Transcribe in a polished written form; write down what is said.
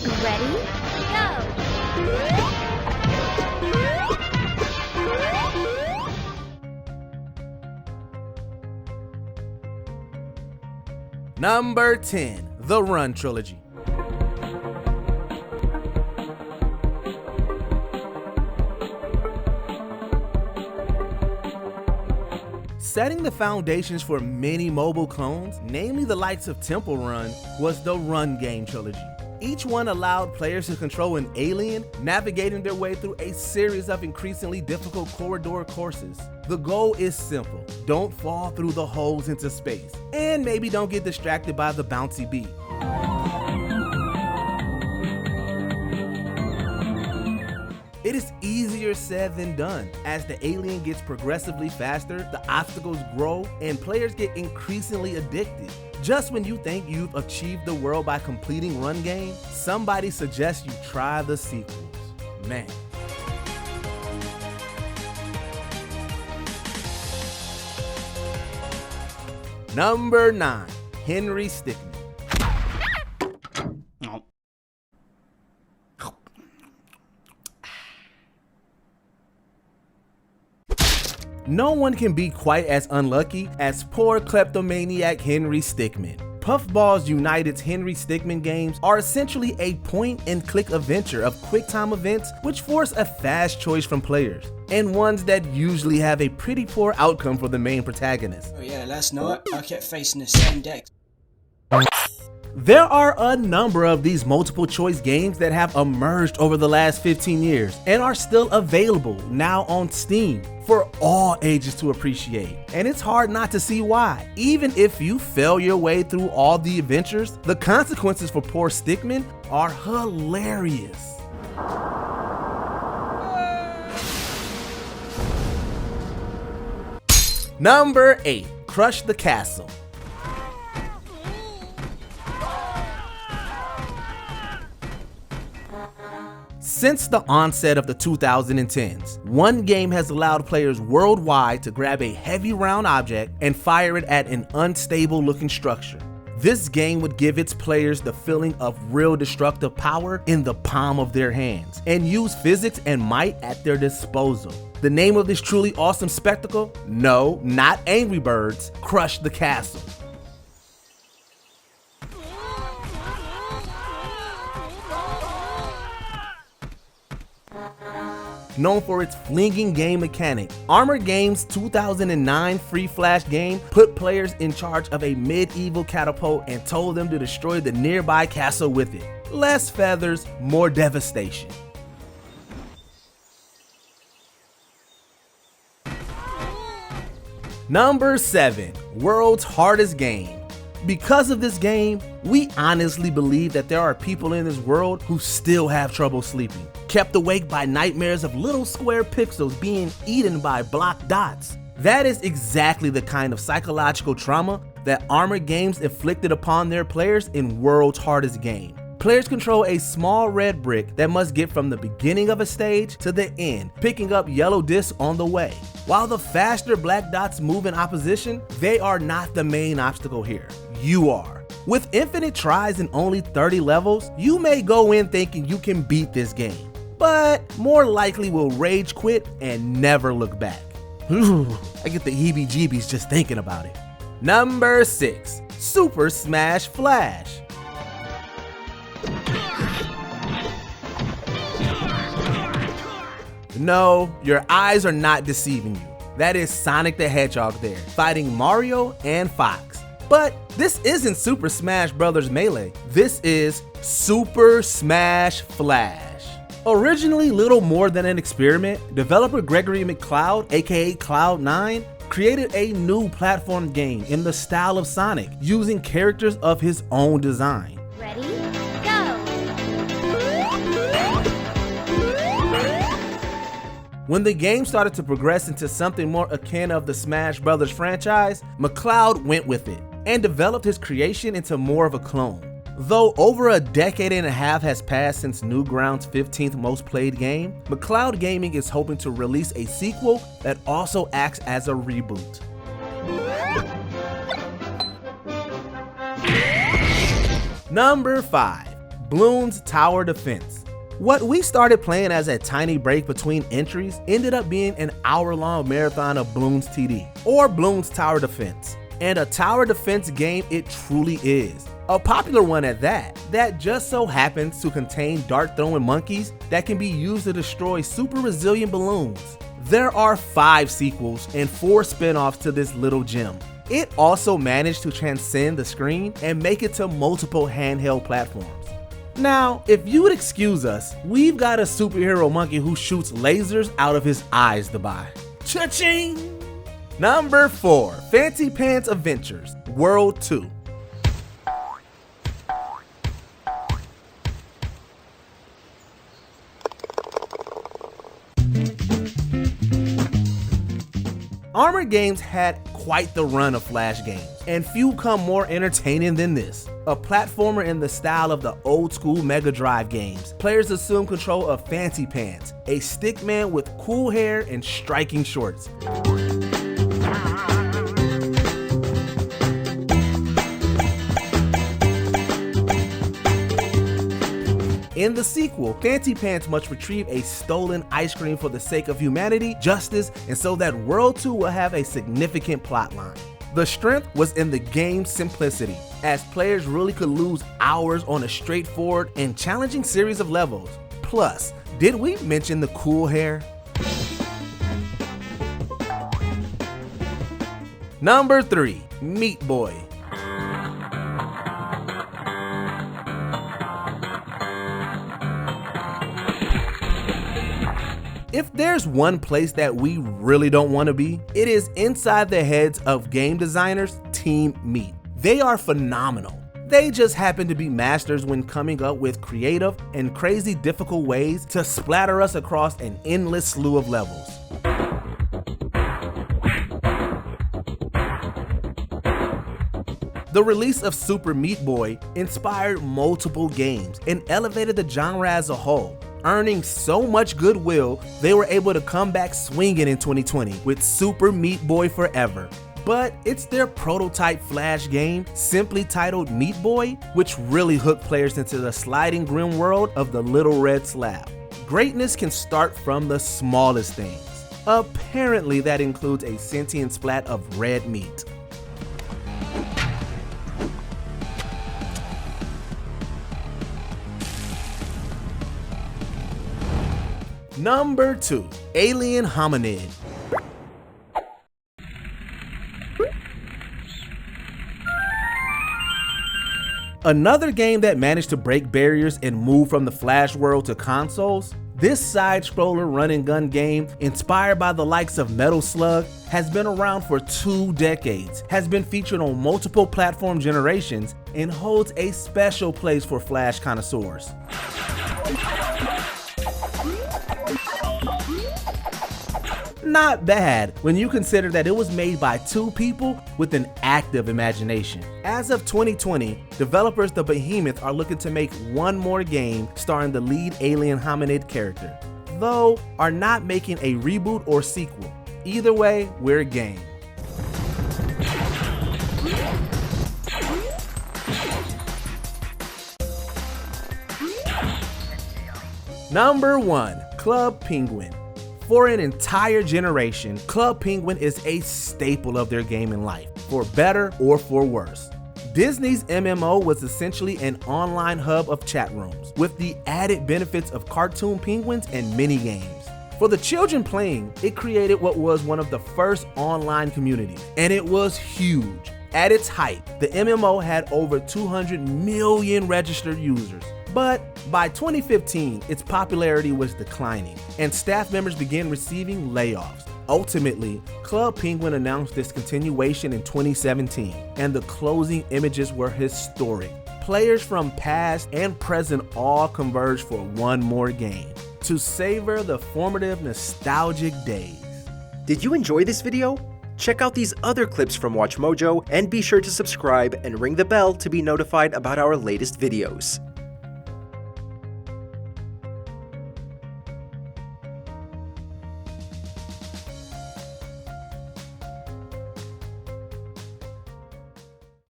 Ready? Go! Number 10, the Run Trilogy. Setting the foundations for many mobile clones, namely the likes of Temple Run, was the Run game trilogy. Each one allowed players to control an alien, navigating their way through a series of increasingly difficult corridor courses. The goal is simple: don't fall through the holes into space, and maybe don't get distracted by the bouncy bee. It is easier said than done. As the alien gets progressively faster, the obstacles grow, and players get increasingly addicted. Just when you think you've achieved the world by completing Run Game, somebody suggests you try the sequels. Man. Number 9, Henry Stickmin. No one can be quite as unlucky as poor kleptomaniac Henry Stickmin. Puffballs United's Henry Stickmin games are essentially a point-and-click adventure of quick-time events which force a fast choice from players, and ones that usually have a pretty poor outcome for the main protagonist. Oh yeah, last night I kept facing the same deck. There are a number of these multiple choice games that have emerged over the last 15 years and are still available now on Steam for all ages to appreciate. And it's hard not to see why. Even if you fail your way through all the adventures, the consequences for poor Stickmin are hilarious. Number 8, Crush the Castle. Since the onset of the 2010s, one game has allowed players worldwide to grab a heavy round object and fire it at an unstable looking structure. This game would give its players the feeling of real destructive power in the palm of their hands and use physics and might at their disposal. The name of this truly awesome spectacle? No, not Angry Birds, Crush the Castle. Known for its flinging game mechanic, Armor Games' 2009 free flash game put players in charge of a medieval catapult and told them to destroy the nearby castle with it. Less feathers, more devastation. Number 7, World's Hardest Game. Because of this game, we honestly believe that there are people in this world who still have trouble sleeping, kept awake by nightmares of little square pixels being eaten by block dots. That is exactly the kind of psychological trauma that Armor Games inflicted upon their players in World's Hardest Game. Players control a small red brick that must get from the beginning of a stage to the end, picking up yellow discs on the way. While the faster black dots move in opposition, they are not the main obstacle here. You are. With infinite tries and only 30 levels, you may go in thinking you can beat this game, but more likely will rage quit and never look back. I get the heebie-jeebies just thinking about it. Number 6, Super Smash Flash. No, your eyes are not deceiving you. That is Sonic the Hedgehog there, fighting Mario and Fox. But this isn't Super Smash Bros. Melee. This is Super Smash Flash. Originally little more than an experiment, developer Gregory McCloud, aka Cloud9, created a new platform game in the style of Sonic, using characters of his own design. Ready? Go! When the game started to progress into something more akin of the Smash Bros. Franchise, McCloud went with it and developed his creation into more of a clone. Though over a decade and a half has passed since Newgrounds' 15th most played game, McCloud Gaming is hoping to release a sequel that also acts as a reboot. Number 5, Bloons Tower Defense. What we started playing as a tiny break between entries ended up being an hour-long marathon of Bloons TD, or Bloons Tower Defense. And a tower defense game it truly is. A popular one at that just so happens to contain dart-throwing monkeys that can be used to destroy super resilient balloons. There are 5 sequels and 4 spin-offs to this little gem. It also managed to transcend the screen and make it to multiple handheld platforms. Now, if you would excuse us, we've got a superhero monkey who shoots lasers out of his eyes to buy. Cha-ching! Number 4, Fancy Pants Adventures, World 2. Armored Games had quite the run of Flash games, and few come more entertaining than this. A platformer in the style of the old school Mega Drive games, players assume control of Fancy Pants, a stickman with cool hair and striking shorts. In the sequel, Fancy Pants must retrieve a stolen ice cream for the sake of humanity, justice, and so that World 2 will have a significant plotline. The strength was in the game's simplicity, as players really could lose hours on a straightforward and challenging series of levels. Plus, did we mention the cool hair? Number 3, Meat Boy. If there's one place that we really don't want to be, it is inside the heads of game designers Team Meat. They are phenomenal. They just happen to be masters when coming up with creative and crazy difficult ways to splatter us across an endless slew of levels. The release of Super Meat Boy inspired multiple games and elevated the genre as a whole. Earning so much goodwill, they were able to come back swinging in 2020 with Super Meat Boy Forever. But it's their prototype Flash game, simply titled Meat Boy, which really hooked players into the sliding grim world of the Little Red Slab. Greatness can start from the smallest things. Apparently that includes a sentient splat of red meat. Number 2, Alien Hominid. Another game that managed to break barriers and move from the Flash world to consoles. This side-scroller run-and-gun game, inspired by the likes of Metal Slug, has been around for 2 decades, has been featured on multiple platform generations, and holds a special place for Flash connoisseurs. Not bad when you consider that it was made by 2 people with an active imagination. As of 2020, developers The Behemoth are looking to make one more game starring the lead alien hominid character, though are not making a reboot or sequel. Either way, we're game. Number 1, Club Penguin. For an entire generation, Club Penguin is a staple of their gaming life, for better or for worse. Disney's MMO was essentially an online hub of chat rooms, with the added benefits of cartoon penguins and mini-games. For the children playing, it created what was one of the first online communities, and it was huge. At its height, the MMO had over 200 million registered users. But by 2015, its popularity was declining, and staff members began receiving layoffs. Ultimately, Club Penguin announced discontinuation in 2017, and the closing images were historic. Players from past and present all converged for one more game, to savor the formative nostalgic days. Did you enjoy this video? Check out these other clips from WatchMojo, and be sure to subscribe and ring the bell to be notified about our latest videos.